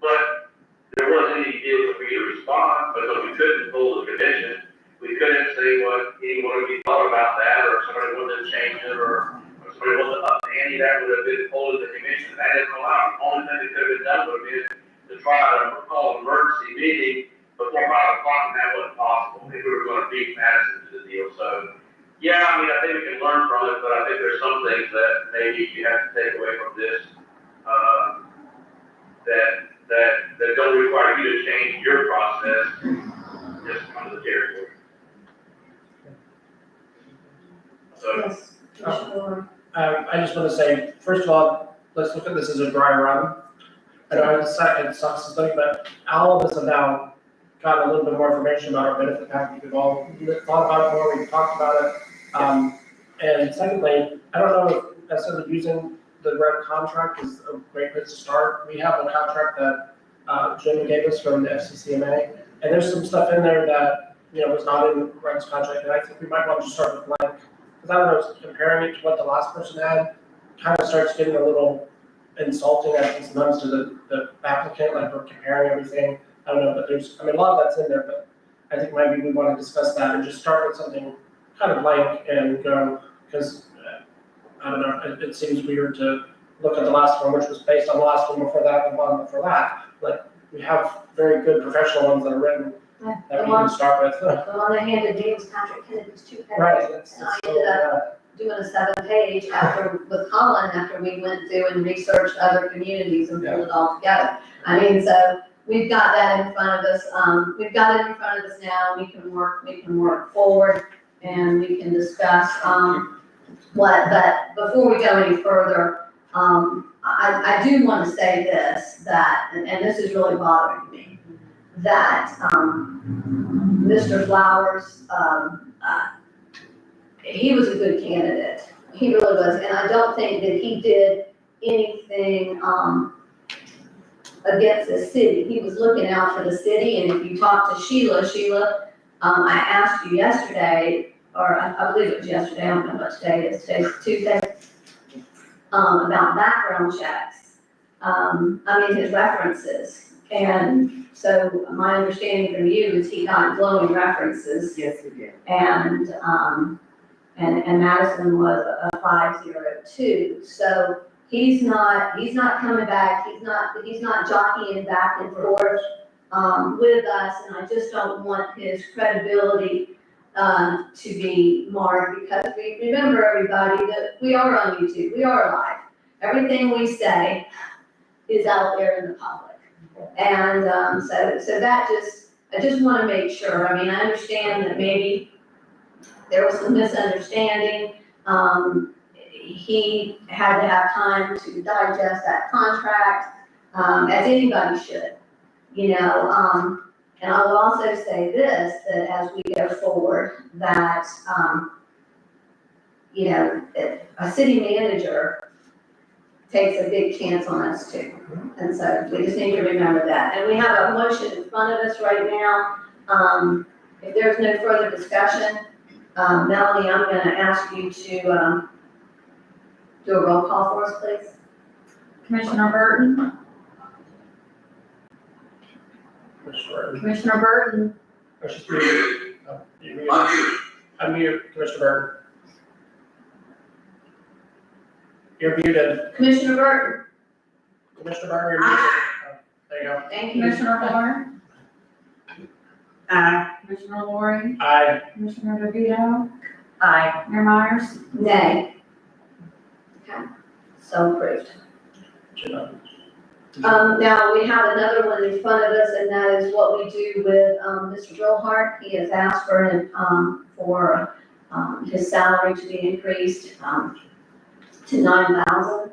But there wasn't any deal for you to respond, because we couldn't pull the commission. We couldn't say what anyone of you thought about that, or if somebody wanted to change it, or somebody wanted to up any of that would have been pulled to the commission. That isn't allowed. The only thing that could have been done would have been to try to call an emergency meeting before 5 o'clock, and that wasn't possible if we were going to beat Madison to the deal. So, yeah, I mean, I think we can learn from it, but I think there's some things that maybe you have to take away from this, that don't require you to change your process, just come to the territory. So, Yes, sure. I just want to say, first of all, let's look at this as a dry run. I know it sucks to think, but all of us have now gotten a little bit more information about our benefit package. We've all thought about it more, we've talked about it. And secondly, I don't know if necessarily using the red contract is a great place to start. We have a contract that Jim gave us from the FCCMA, and there's some stuff in there that, you know, was not in Red's contract, and I think we might want to start with blank. Because I don't know, comparing it to what the last person had, kind of starts getting a little insulting, I think, sometimes to the applicant, like we're comparing everything. I don't know, but a lot of that's in there, but I think maybe we want to discuss that and just start with something kind of blank and go, because, I don't know, it seems weird to look at the last one, which was based on the last one before that, and the one before that. Like, we have very good professional ones that are written that we can start with. The one that handed James Patrick Kennedy's 2 pages. Right, that's And I ended up doing a 7-page with Colin, after we went through and researched other communities and pulled it all together. I mean, so we've got that in front of us, now, we can work forward, and we can discuss, but before we go any further, I do want to say this, that, and this is really bothering me, that, Mr. Flowers, he was a good candidate. He really was, and I don't think that he did anything, against the city. He was looking out for the city, and if you talk to Sheila, I asked you yesterday, or I believe it was yesterday, I don't know what today is, today's Tuesday, about background checks. His references. And so my understanding from you is he got glowing references. Yes, we did. And Madison was a 502. So he's not coming back, he's not jockeying back and forth, with us, and I just don't want his credibility, to be marred, because we remember, everybody, that we are on YouTube, we are live. Everything we say is out there in the public. And, so that I just want to make sure. I mean, I understand that maybe there was some misunderstanding. He had to have time to digest that contract, as anybody should, you know. And I will also say this, that as we go forward, that, a city manager takes a big chance on us too. And so we just need to remember that. And we have a motion in front of us right now. If there's no further discussion, Melanie, I'm gonna ask you to, do a roll call for us, please. Commissioner Burton, Commissioner Burton, Oh, she's muted. Oh, you're muted. I'm Unmute, Commissioner Burton. You're muted. Commissioner Burton, Commissioner Burton, you're muted. Oh, there you go. thank you. Commissioner Moore, Aye. Commissioner Lori, Aye. Commissioner DeVito, Aye. Mayor Myers. Nay. Okay, so approved. Now, we have another one in front of us, and that is what we do with, Mr. Gilhart. He has asked for his salary to be increased, to $9,000.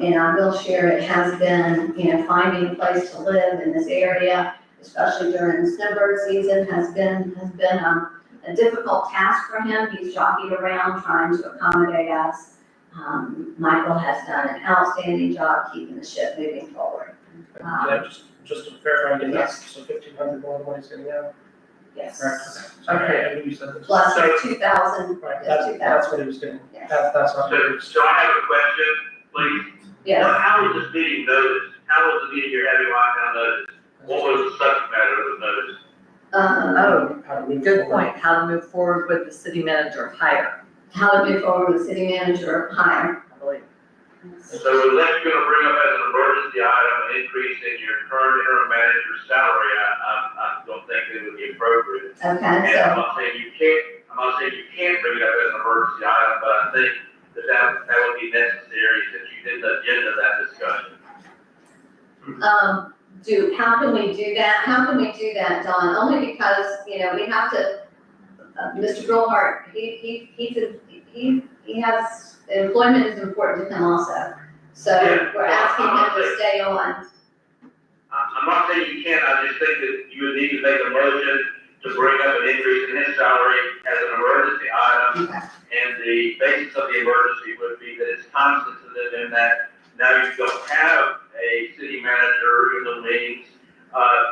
And I will share, it has been, finding a place to live in this area, especially during the snowbird season, has been a difficult task for him. He's jockeyed around trying to accommodate us. Michael has done an outstanding job keeping the ship moving forward. Yeah, just to verify again, Yes. that's so 1,500 more than what he's getting now. Yes. Correct. Okay. I knew you said this. Plus the 2,000, Right, yes, that's what he was getting. Yes. That's not. So I have a question, please. yes. How was this meeting noticed? How was the meeting you're having right now noticed? What was the subject matter of the notice? Oh, How to move good forward. point. How to move forward with the city manager hire, How to move forward with city manager hire. I believe. So unless you're gonna bring up as an emergency item an increase in your current interim manager's salary, I don't think it would be appropriate. Okay, And so, I'm not saying you can't bring it up as an emergency item, but I think that would be necessary since you didn't agenda that discussion. how can we do that? How can we do that, Dawn? Only because, we have to, Mr. Gilhart, he has, employment is important to him also. So Yeah. we're asking him to stay on. I'm not saying you can't, I just think that you would need to make a motion to bring up an increase in his salary as an emergency item. Okay. And the basis of the emergency would be that it's time sensitive in that now you don't have a city manager in the meetings.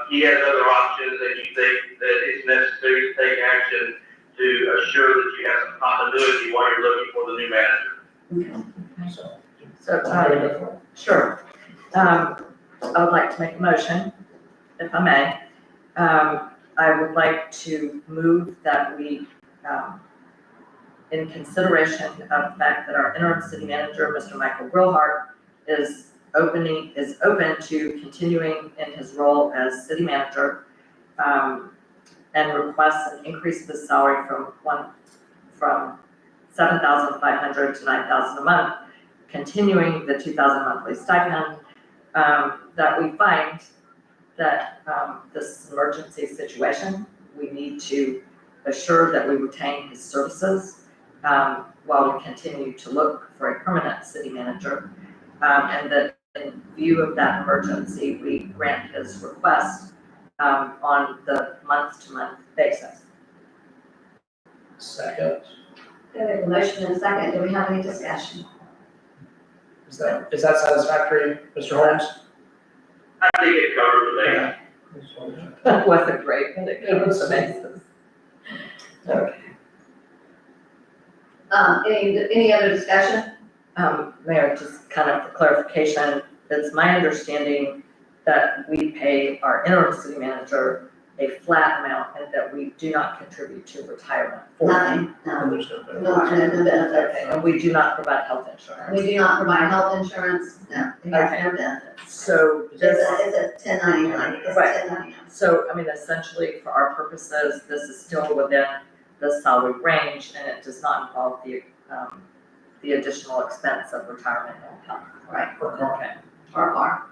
He has other options and you think that it's necessary to take action to assure that you have some continuity while you're looking for the new manager. So, I'm gonna go for it. sure. I would like to make a motion, if I may. I would like to move that we, in consideration of the fact that our interim city manager, Mr. Michael Grilhart, is open to continuing in his role as city manager, and requests an increase of his salary from $7,500 to $9,000 a month, continuing the $2,000 monthly stipend, that we find that this emergency situation, we need to assure that we retain his services while we continue to look for a permanent city manager, and that in view of that emergency, we grant his request on the month-to-month basis. Second, We have a motion and a second. Do we have any discussion? is that satisfactory, Mr. Holmes? I think it covers the base. That wasn't great, but it covers the basis. Okay. Any other discussion? Mayor, just kind of for clarification, it's my understanding that we pay our interim city manager a flat amount and that we do not contribute to retirement for him. Nothing, And no. there's no benefit. No benefits. Okay, and we do not provide health insurance. We do not provide health insurance, no, we have no benefits. So It's this, a 1099, it's a Right. 1099. so I mean, essentially for our purposes, this is still within the salary range and it does not involve the additional expense of retirement and health. Right, For car. Okay. or bar.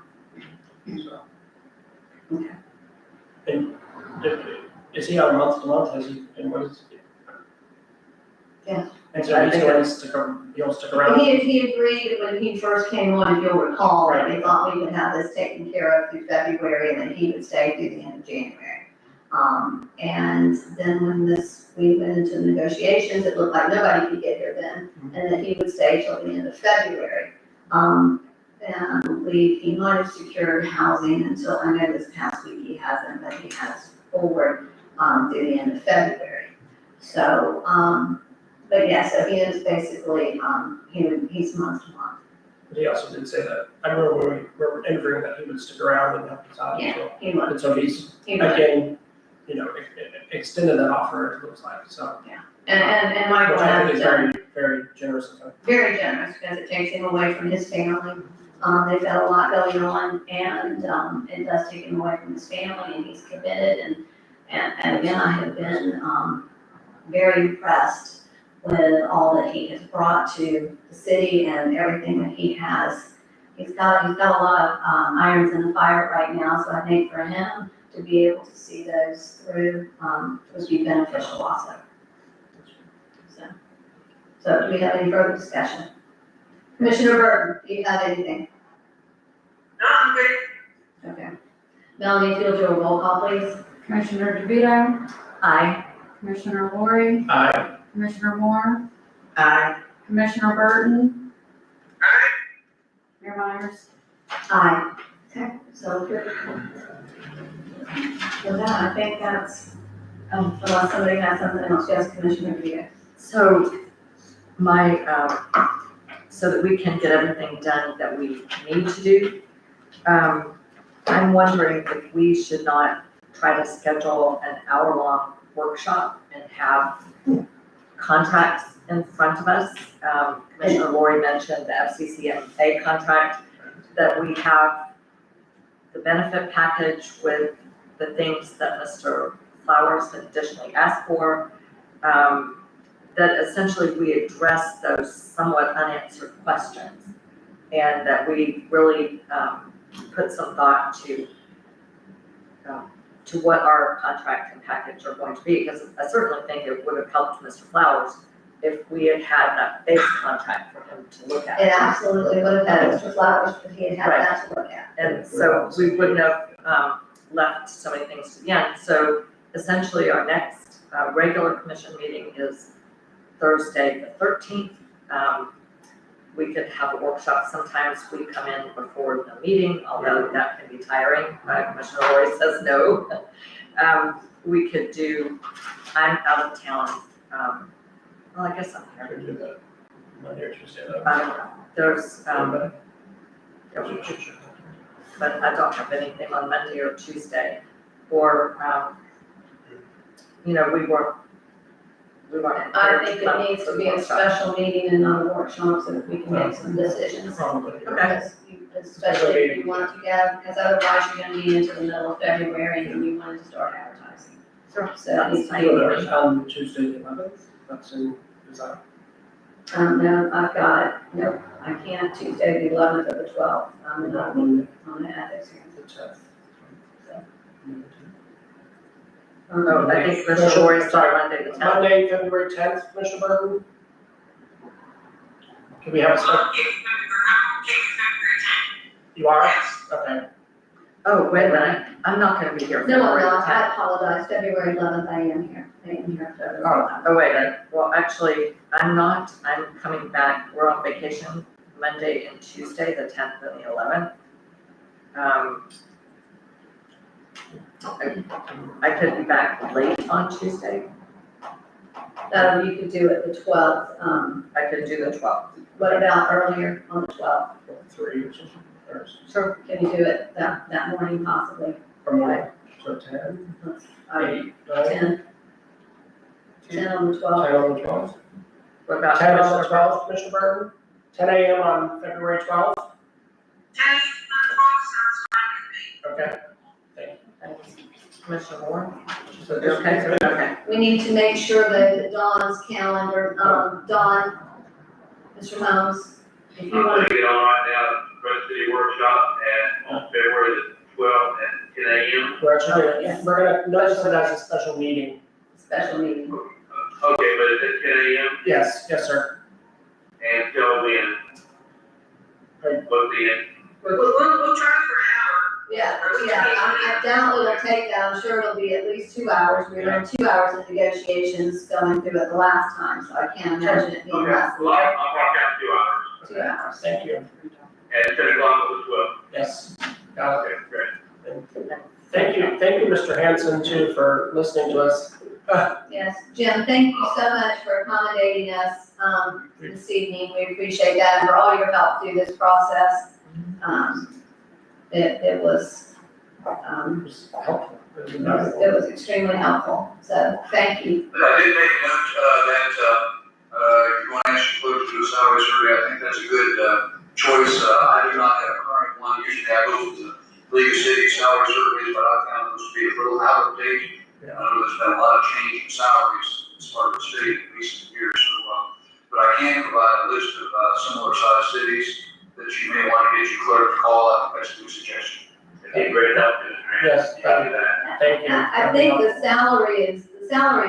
And is he on month to month, has he, and what is? Yeah. And so he's going to stick around? He agreed when he first came on, if you'll recall, that we thought we would have this taken care of through February and then he would stay through the end of January. And then when we went into negotiations, it looked like nobody could get here then, and that he would stay till the end of February. And I believe he might have secured housing until, I know this past week he hasn't, but he has forward, through the end of February. So, but yeah, so he is basically, he's month to month. But he also did say that, I remember when we were interviewing that he would stick around and help us out as well. He was, And so he's, he was. again, extended that offer, it looks like, so. And Michael Which I think has is done very generous of him. very generous because it takes him away from his family. They've got a lot going on and, it does take him away from his family and he's committed and again, I have been, very impressed with all that he has brought to the city and everything that he has. He's got a lot of, irons in the fire right now, so I think for him to be able to see those through, would be beneficial also. So do we have any further discussion? Commissioner Burton, do you have anything? No, I'm good. Okay. Melanie, if you'll do a roll call, please. Commissioner DeVito, Aye. Commissioner Lori, Aye. Commissioner Moore, Aye. Commissioner Burton, Alright, Mayor Myers. Aye. Okay, so good. With that, I think that's, unless somebody has something else, yes, Commissioner Vega. So so that we can get everything done that we need to do, I'm wondering if we should not try to schedule an hour-long workshop and have contracts in front of us. Commissioner Lori mentioned the FCCMA contract, that we have the benefit package with the things that Mr. Flowers had additionally asked for. That essentially we address those somewhat unanswered questions and that we really put some thought to what our contract and package are going to be, because I certainly think it would have helped Mr. Flowers if we had had that base contract for him to look at. It absolutely would have had Mr. Flowers, but he had had that to look at. And so we wouldn't have left so many things to the end. So essentially our next regular commission meeting is Thursday the 13th. We could have a workshop. Sometimes we come in before the meeting, although that can be tiring. Commissioner Lori says no. We could do, I'm out of town. Well, I guess I'm I here. could do that Monday or Tuesday though. I don't know. There's, but I don't have anything on Monday or Tuesday. Or, we weren't. I think it needs to be a special meeting and not a workshop so that we can make some decisions. Probably. Because especially if you want to get, because otherwise you're gonna be into the middle of February and you wanted to start advertising. Sure. So it needs to be a So workshop. on Tuesday the 11th, that's in design. No, I've got it, nope, I can't, Tuesday, the 11th or the 12th, I'm not Monday, on the ethics hearing. the 10th. Oh, I think Commissioner Lori started Monday the 10th. Monday, February 10th, Commissioner Burton? Can we have a special, I'm okay with February 10th. you are? Okay. Oh, wait a minute. I'm not gonna be here. No, February no, 10th. I apologize, February 11th, I am here, February 11th. Oh, wait a minute. Well, actually, I'm not. I'm coming back. We're on vacation Monday and Tuesday, the 10th and the 11th. I could be back late on Tuesday. You could do it the 12th, I could do the 12th. what about earlier on the 12th? 3 or something, or Sure. Can you do it that morning possibly? more, so 10, Uh, 8, 9, 10 on the 12th. 10 on the 12th. What about 10 on the Commissioner 12th, Commissioner Burton? 10 a.m. on February 12th? 10 on the 12th sounds fine with me. Okay. Commissioner Moore? So You okay? Okay. We need to make sure that Dawn's calendar, Dawn, Mr. Holmes, if you I'm want, gonna get on right now, Grove City Workshop on February the 12th at 10 a.m. We're actually, Yes. we're gonna notice it as a special meeting. special meeting. Okay, but it's at 10 a.m. Yes, sir. and tell when. What the, We'll try for an hour. Yeah, I doubt it'll take that, I'm sure it'll be at least 2 hours, we were in 2 hours of negotiations going through it the last time, so I can't imagine it being okay, less well, I'll mark out 2 hours. than 2 hours. Thank you. At 10 o'clock on the 12th. Yes. Got it. Okay, great. Thank you, Mr. Hanson, too, for listening to us. Yes, Jim, thank you so much for accommodating us, this evening. We appreciate that and for all your help through this process. It was, Helpful. it was extremely helpful, so thank you. But I did make a note, you're going to ask your clerk to do a salary survey. I think that's a good, choice. I do not have a current one. Usually I go to the League of Cities salary surveys, but I found those to be a little out of date. I know there's been a lot of change in salaries as part of the state in recent years, so, but I can provide a list of, similar sized cities that you may want to get your clerk to call. I think that's a good suggestion. It'd be great help to the Yes, do that. Thank you. I think the salary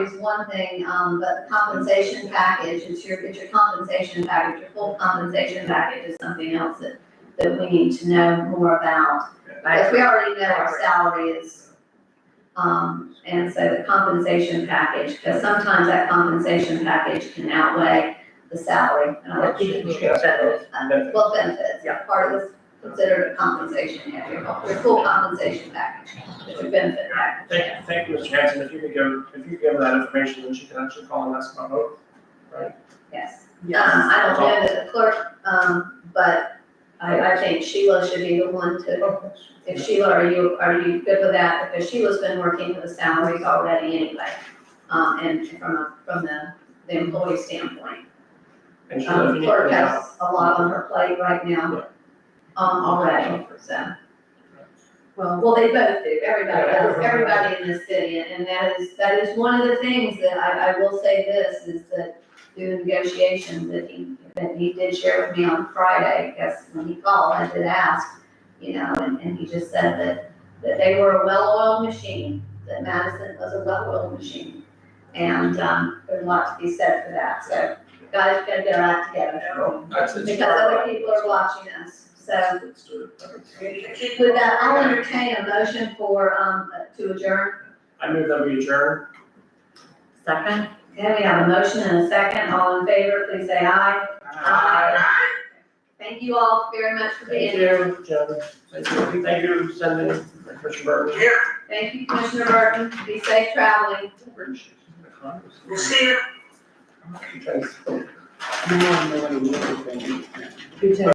is one thing, but the compensation package, it's your compensation package, your full compensation package is something else that we need to know more about. Because we already know our salary is, and so the compensation package, because sometimes that compensation package can outweigh the salary. I think it needs to be better. Well, benefits, yeah, part of this considered a compensation, yeah, your full compensation package, it's your benefit package. Thank you, Mr. Hanson. If you could give her that information, then she can actually call and ask about both. Yes. Yes. I don't know that the clerk, but I think Sheila should be the one to, if Sheila, are you good with that? Because Sheila's been working with the salaries already anyway, and from the employee standpoint. And Sheila, if you need Clerk to has a lot on her plate right now, already, so. Well, they both do, everybody does, everybody in this city, and that is one of the things that I will say this, is that through negotiations that he did share with me on Friday, because when he called, I did ask, and he just said that they were a well-oiled machine, that Madison was a well-oiled machine. And, there's a lot to be said for that, so you guys gotta get our act together, because other people are watching us, so. With that, I'll entertain a motion for, to adjourn. I move that we adjourn. Second? Okay, we have a motion and a second, all in favor, please say aye. Aye. Thank you all very much for being Thank here. you, Jen. Thank you, Cindy, Commissioner Burton. Thank you, Commissioner Burton, be safe traveling. We'll see you. Thanks. No, no, no, no, no, no, no. You too.